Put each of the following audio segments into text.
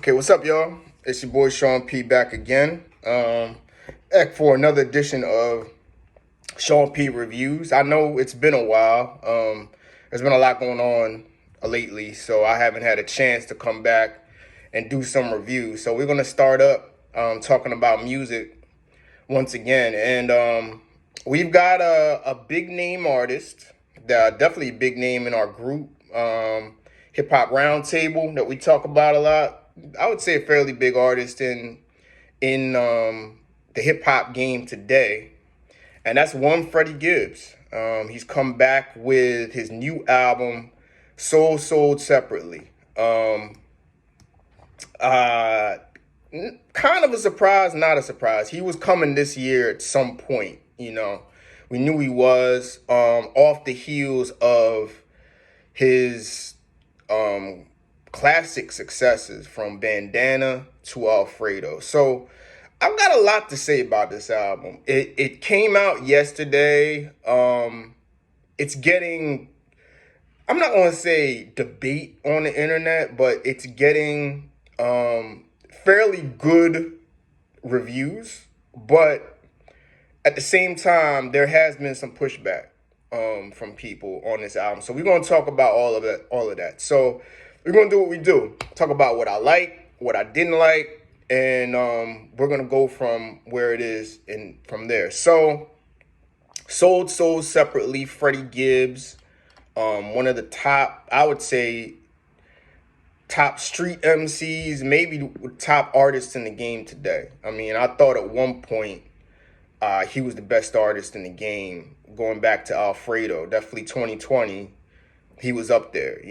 Okay, what's up, y'all? It's your boy Sean P back again. Back for another edition of Sean P Reviews. I know it's been a while. There's been a lot going on lately, so I haven't had a chance to come back and do some reviews. So we're gonna start up talking about music once again, and we've got a big name artist, definitely a big name in our group. Hip Hop Roundtable that we talk about a lot. I would say a fairly big artist in the hip hop game today, and that's one Freddie Gibbs. He's come back with his new album, Sold Separately. Uh, Kind of a surprise, not a surprise. He was coming this year at some point. We knew he was off the heels of his classic successes from Bandana to Alfredo. So I've got a lot to say about this album. It came out yesterday. It's getting, I'm not going to say debate on the internet, but it's getting fairly good reviews. But at the same time, there has been some pushback from people on this album. So we're going to talk about all of that. So we're going to do what we do. Talk about what I like, what I didn't like, and we're going to go from where it is and from there. So Sold Separately, Freddie Gibbs, one of the top, I would say, top street MCs, maybe top artists in the game today. I mean, I thought at one point he was the best artist in the game, going back to Alfredo. Definitely 2020, he was up there,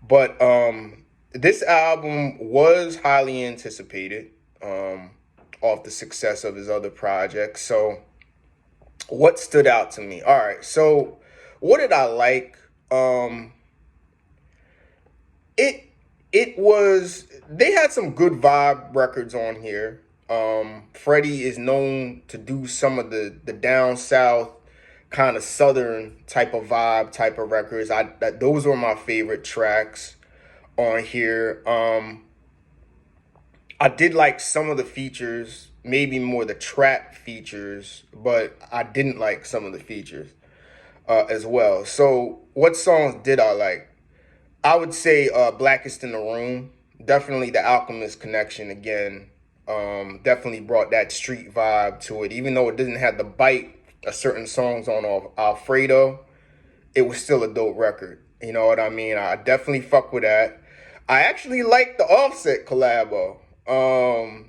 But this album was highly anticipated off the success of his other projects. So what stood out to me? All right, so what did I like? It was, they had some good vibe records on here. Freddie is known to do some of the down south kind of southern type of vibe type of records. Those were my favorite tracks on here. I did like some of the features, maybe more the trap features, but I didn't like some of the features as well. So what songs did I like? I would say Blackest in the Room. Definitely the Alchemist connection again. Definitely brought that street vibe to it. Even though it didn't have the bite of certain songs on Alfredo, it was still a dope record. You know what I mean? I definitely fuck with that. I actually like the Offset collabo,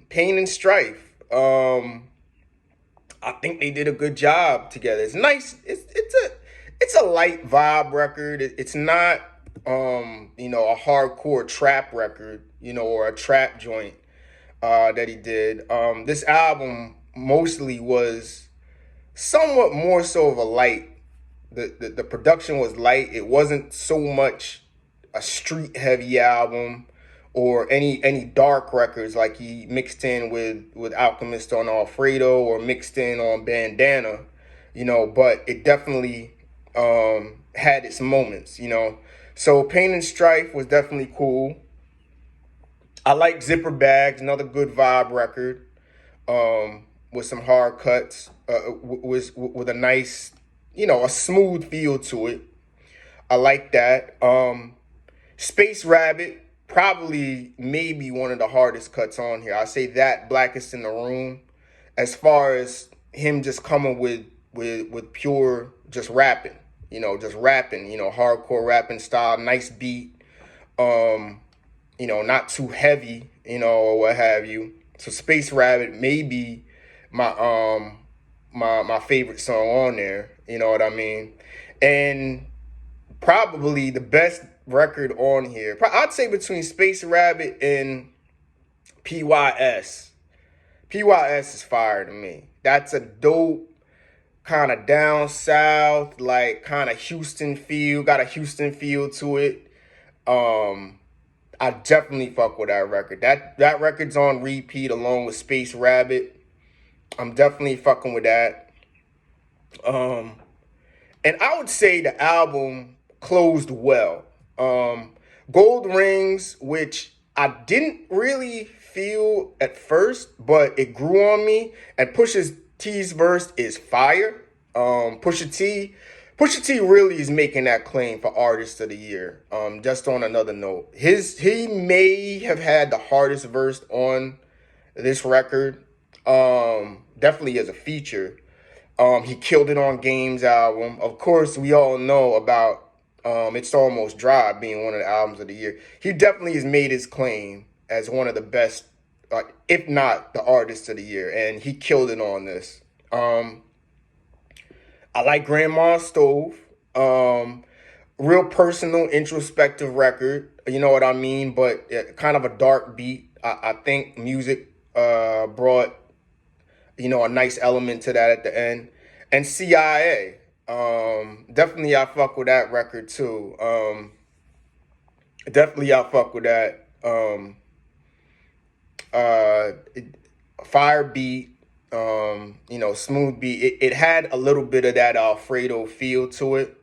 Pain and Strife. I think they did a good job together. It's nice. It's a light vibe record. It's not a hardcore trap record, or a trap joint that he did. This album mostly was somewhat more so of a light. The production was light. It wasn't so much a street heavy album or any dark records like he mixed in with Alchemist on Alfredo or mixed in on Bandana, but it definitely had its moments, So Pain and Strife was definitely cool. I like Zipper Bags, another good vibe record, with some hard cuts, with a nice, a smooth feel to it. I like that. Space Rabbit, probably maybe one of the hardest cuts on here. I say that, Blackest in the Room, as far as him just coming with pure just rapping, hardcore rapping style, nice beat, not too heavy, or what have you. So Space Rabbit may be my favorite song on there, you know what I mean? And probably the best record on here, I'd say between Space Rabbit and PYS. PYS is fire to me. That's a dope kind of down south, like kind of Houston feel, got a Houston feel to it. I definitely fuck with that record. That record's on repeat along with Space Rabbit. I'm definitely fucking with that. And I would say the album closed well. Gold Rings, which I didn't really feel at first, but it grew on me. And Pusha T's verse is fire. Pusha T really is making that claim for Artist of the Year. Just on another note, he may have had the hardest verse on this record. Definitely as a feature. He killed it on Games album. Of course, we all know about It's Almost Dry being one of the albums of the year. He definitely has made his claim as one of the best, if not the artist of the year, and he killed it on this. I like Grandma's Stove. Real personal, introspective record. You know what I mean? But kind of a dark beat. I think music brought a nice element to that at the end. And CIA, definitely I fuck with that record too. Definitely I fuck with that. Uh, Fire beat, smooth beat. It had a little bit of that Alfredo feel to it.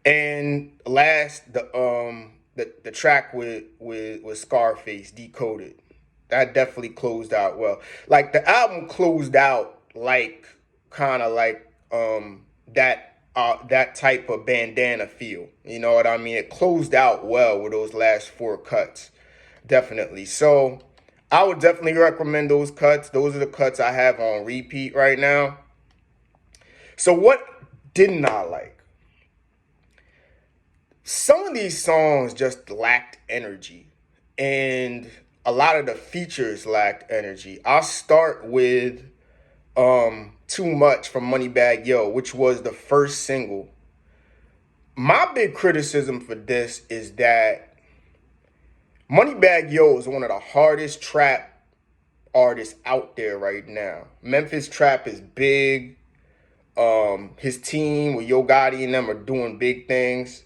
And last, the track with Scarface, Decoded, that definitely closed out well. Like the album closed out like kind of like that type of bandana feel. You know what I mean? It closed out well with those last four cuts, definitely. So I would definitely recommend those cuts. Those are the cuts I have on repeat right now. So what didn't I like? Some of these songs just lacked energy, and a lot of the features lacked energy. I'll start with Too Much from Moneybagg Yo, which was the first single. My big criticism for this is that Moneybagg Yo is one of the hardest trap artists out there right now. Memphis trap is big. His team with Yo Gotti and them are doing big things.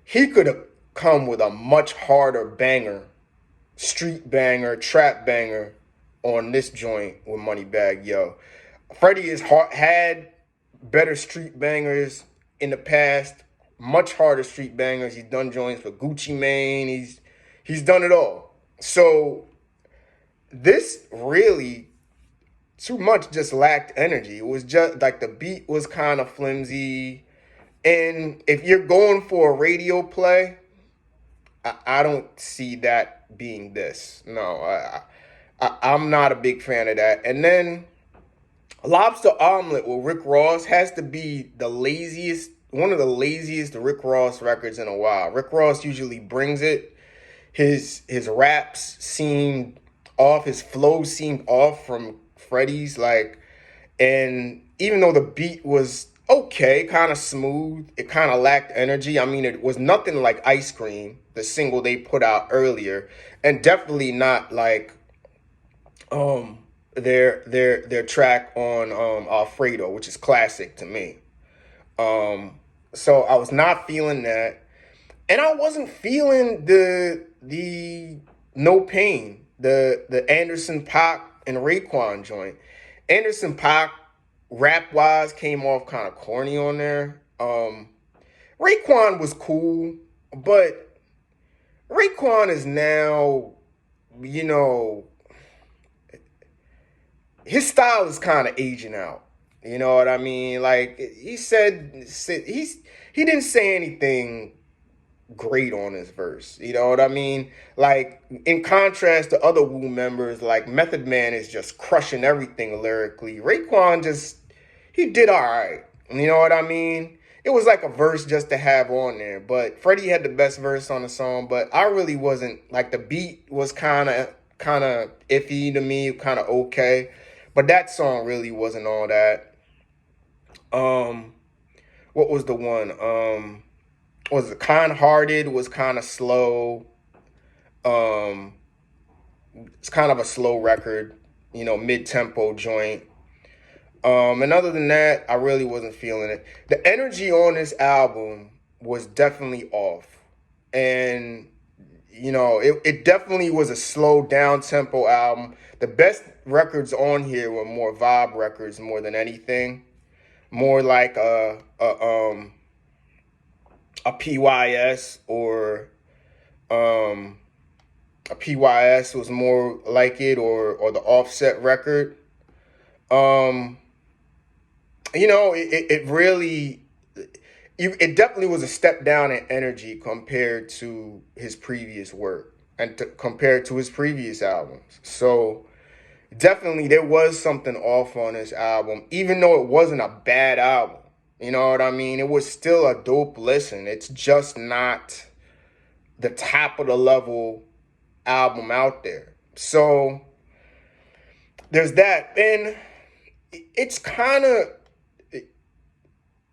He could have come with a much harder banger, street banger, trap banger on this joint with Moneybagg Yo. Freddie has had better street bangers in the past, much harder street bangers. He's done joints for Gucci Mane. He's done it all. So this really Too Much just lacked energy. It was just like the beat was kind of flimsy. And if you're going for a radio play, I don't see that being this. No, I'm not a big fan of that. And then Lobster Omelet with Rick Ross has to be one of the laziest Rick Ross records in a while. Rick Ross usually brings it. His raps seemed off, his flow seemed off from Freddie's, and even though the beat was okay, kind of smooth, it kind of lacked energy. I mean, it was nothing like Ice Cream, the single they put out earlier, and definitely not like their track on Alfredo, which is classic to me. So I was not feeling that, and I wasn't feeling the No Pain, the Anderson .Paak and Raekwon joint. Anderson .Paak, rap wise, came off kind of corny on there. Raekwon was cool, but Raekwon is now, his style is kind of aging out. You know what I mean? Like he didn't say anything great on his verse. You know what I mean? Like in contrast to other Wu members, like Method Man is just crushing everything lyrically. Raekwon he did all right. You know what I mean? It was like a verse just to have on there. But Freddie had the best verse on the song. But I really wasn't, like, the beat was kind of iffy to me, kind of okay. But that song really wasn't all that. What was the one? Was it Kind Hearted was kind of slow. It's kind of a slow record, mid-tempo joint. And other than that, I really wasn't feeling it. The energy on this album was definitely off. And, it definitely was a slow down-tempo album. The best records on here were more vibe records more than anything. More like a PYS or a PYS was more like it, or the Offset record. Um, it really, it definitely was a step down in energy compared to his previous work and compared to his previous albums. So definitely there was something off on this album, even though it wasn't a bad album. You know what I mean? It was still a dope listen. It's just not the top of the level album out there. So there's that. And it's kind of,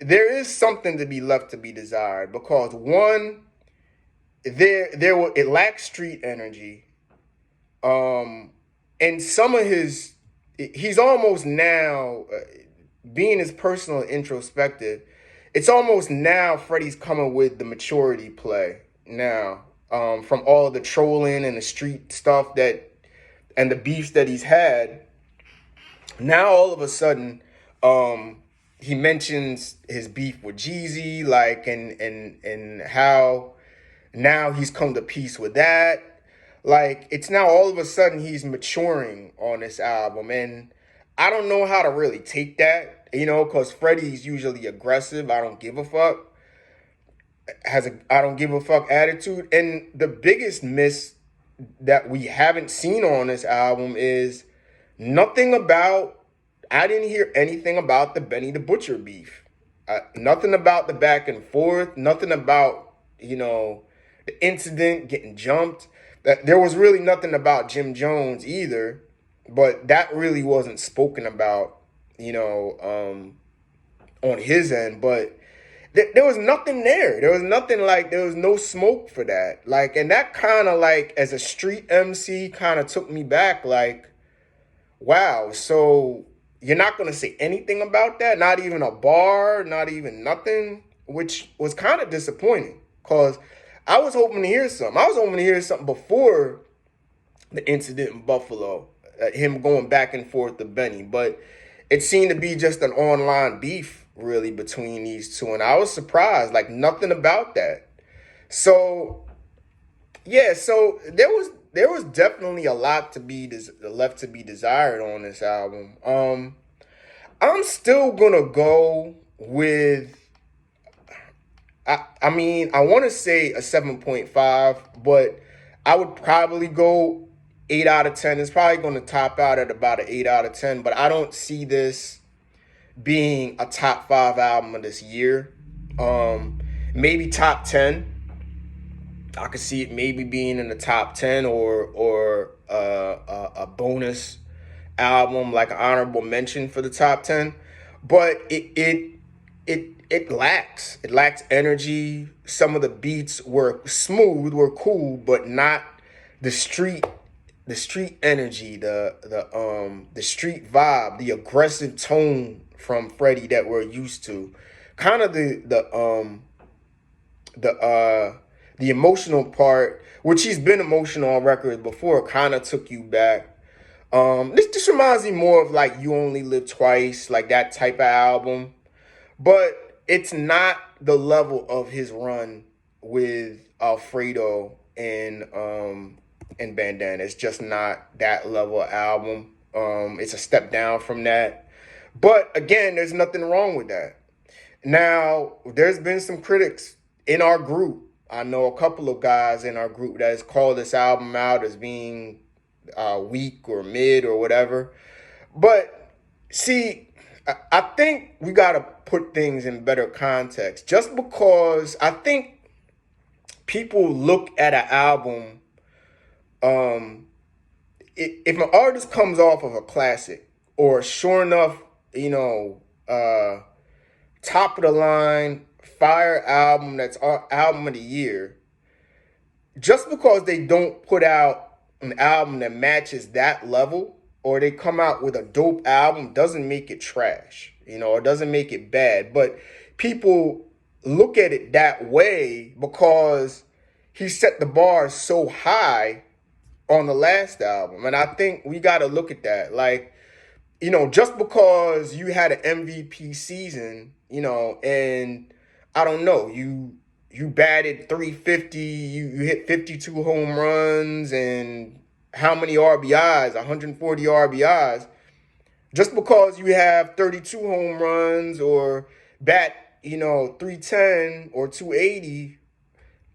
there is something to be left to be desired, because one, it lacks street energy. And some of he's almost now, being as personal and introspective, it's almost now Freddie's coming with the maturity play now, from all the trolling and the street stuff and the beefs that he's had. Now all of a sudden, he mentions his beef with Jeezy, like, and how now he's come to peace with that. Like, it's now all of a sudden he's maturing on this album, and I don't know how to really take that, because Freddie's usually aggressive. I don't give a fuck. Has a I don't give a fuck attitude, and the biggest miss that we haven't seen on this album is nothing about. I didn't hear anything about the Benny the Butcher beef. Nothing about the back and forth. Nothing about the incident getting jumped. That there was really nothing about Jim Jones either, but that really wasn't spoken about, on his end. But there was nothing there. There was nothing, like, there was no smoke for that. Like, and that kind of, like, as a street MC, kind of took me back. Like, wow, so you're not going to say anything about that? Not even a bar, not even nothing, which was kind of disappointing, because I was hoping to hear something. I was hoping to hear something before the incident in Buffalo, him going back and forth to Benny. But it seemed to be just an online beef, really, between these two. And I was surprised, like, nothing about that. So, yeah, so there was definitely a lot to be left to be desired on this album. I'm still gonna go with. I mean, I want to say a 7.5, but I would probably go 8 out of 10. It's probably going to top out at about an 8 out of 10, but I don't see this being a top 5 album of this year. Maybe top 10. I could see it maybe being in the top 10, or a bonus album, like an honorable mention for the top 10. But it lacks energy. Some of the beats were smooth, were cool, but not the street energy, the street vibe, the aggressive tone from Freddie that we're used to. Kind of the emotional part, which he's been emotional on records before, kind of took you back. This reminds me more of, like, You Only Live Twice, like that type of album. But it's not the level of his run with Alfredo and Bandana. It's just not that level of album. It's a step down from that. But again, there's nothing wrong with that. Now, there's been some critics in our group. I know a couple of guys in our group that has called this album out as being weak or mid or whatever. But see, I think we got to put things in better context. Just because I think people look at an album, if an artist comes off of a classic, or sure enough, top of the line, fire album that's our album of the year, just because they don't put out an album that matches that level, or they come out with a dope album, doesn't make it trash, or doesn't make it bad. But people look at it that way because he set the bar so high on the last album. And I think we got to look at that. Like, just because you had an MVP season, and I don't know, you batted 350, you hit 52 home runs and how many RBIs, 140 RBIs, just because you have 32 home runs or bat, 310 or 280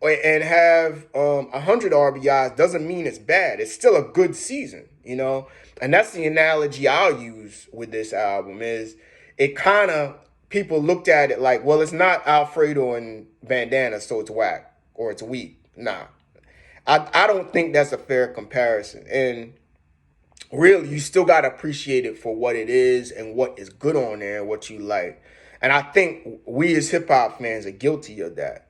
and have 100 RBIs doesn't mean it's bad. It's still a good season. And that's the analogy I'll use with this album is it kind of, people looked at it like, well, it's not Alfredo and Bandana, so it's whack or it's weak. Nah, I don't think that's a fair comparison. And really, you still got to appreciate it for what it is and what is good on there and what you like. And I think we as hip hop fans are guilty of that.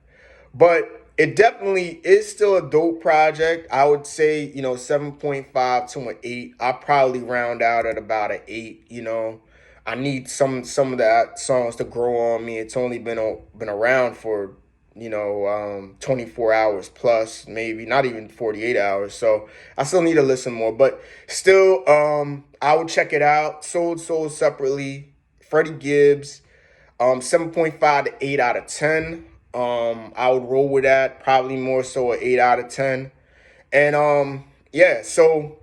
But it definitely is still a dope project. I would say, 7.5 to an 8. I'll probably round out at about an 8. I need some of that songs to grow on me. It's only been around for 24 hours plus, maybe not even 48 hours. So I still need to listen more, but still, I would check it out. Sold separately. Freddie Gibbs, 7.5 to 8 out of 10. I would roll with that. Probably more so an 8 out of 10. And yeah, so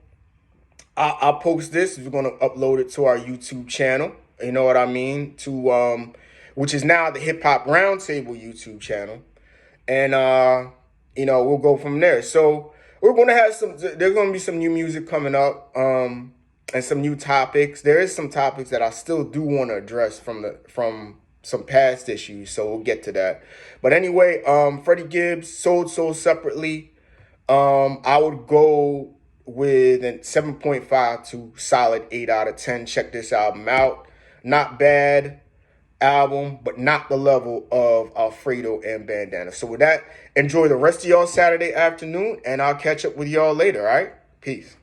I'll post this. We're gonna upload it to our YouTube channel. You know what I mean? To which is now the Hip Hop Roundtable YouTube channel. And we'll go from there. So we're gonna have there's gonna be some new music coming up, and some new topics. There is some topics that I still do want to address from some past issues, so we'll get to that. But anyway, Freddie Gibbs, sold separately. I would go with a 7.5 to solid 8 out of 10. Check this album out. Not bad album, but not the level of Alfredo and Bandana. So with that, enjoy the rest of y'all Saturday afternoon, and I'll catch up with y'all later, all right? Peace.